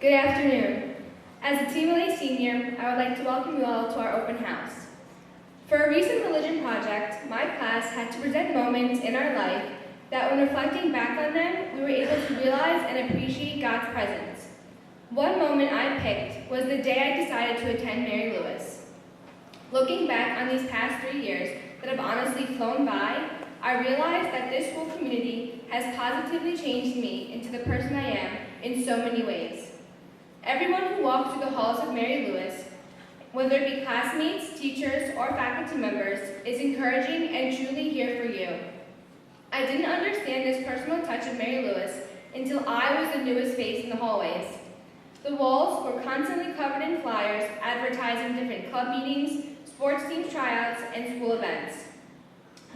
Good afternoon. As a TMLA senior, I would like to welcome you all to our open house. For a recent religion project, my class had to present moments in our life that when reflecting back on them, we were able to realize and appreciate God's presence. One moment I picked was the day I decided to attend Mary Lewis. Looking back on these past 3 years that have honestly flown by, I realized that this school community has positively changed me into the person I am in so many ways. Everyone who walks through the halls of Mary Lewis, whether it be classmates, teachers, or faculty members, is encouraging and truly here for you. I didn't understand this personal touch of Mary Lewis until I was the newest face in the hallways. The walls were constantly covered in flyers advertising different club meetings, sports team tryouts, and school events.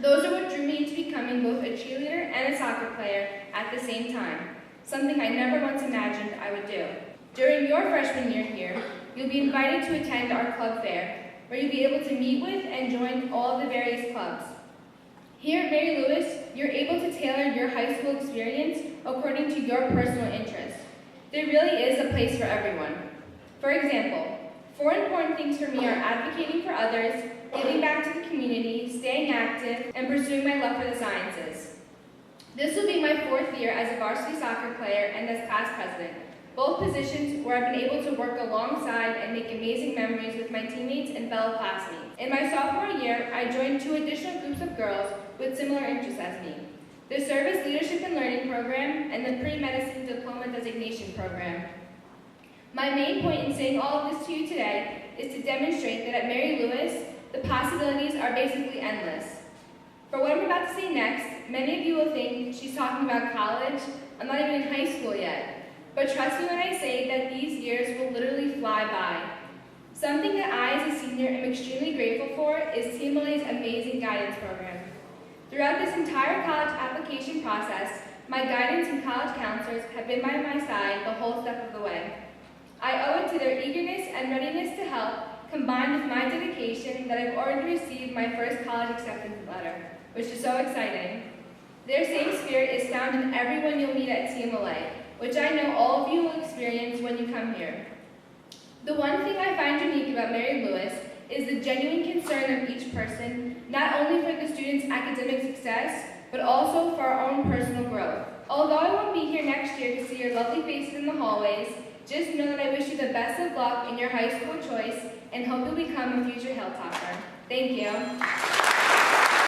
Those are what drew me into becoming both a cheerleader and a soccer player at the same time, something I never once imagined I would do. During your freshman year here, you'll be invited to attend our club fair, where you'll be able to meet with and join all of the various clubs. Here at Mary Lewis, you're able to tailor your high school experience according to your personal interests. There really is a place for everyone. For example, 4 important things for me are advocating for others, giving back to the community, staying active, and pursuing my love for the sciences. This will be my 4th year as a varsity soccer player and as class president, both positions where I've been able to work alongside and make amazing memories with my teammates and fellow classmates. In my sophomore year, I joined 2 additional groups of girls with similar interests as me: the Service Leadership and Learning Program and the Pre-Medicine Diploma Designation Program. My main point in saying all of this to you today is to demonstrate that at Mary Lewis, the possibilities are basically endless. For what I'm about to say next, many of you will think she's talking about college. I'm not even in high school yet. But trust me when I say that these years will literally fly by. Something that I, as a senior, am extremely grateful for is TMLA's amazing guidance program. Throughout this entire college application process, my guidance and college counselors have been by my side the whole step of the way. I owe it to their eagerness and readiness to help, combined with my dedication, that I've already received my first college acceptance letter, which is so exciting. Their same spirit is found in everyone you'll meet at TMLA, which I know all of you will experience when you come here. The one thing I find unique about Mary Lewis is the genuine concern of each person, not only for the student's academic success, but also for our own personal growth. Although I won't be here next year to see your lovely faces in the hallways, just know that I wish you the best of luck in your high school choice and hope you'll become a future Hilltopper. Thank you.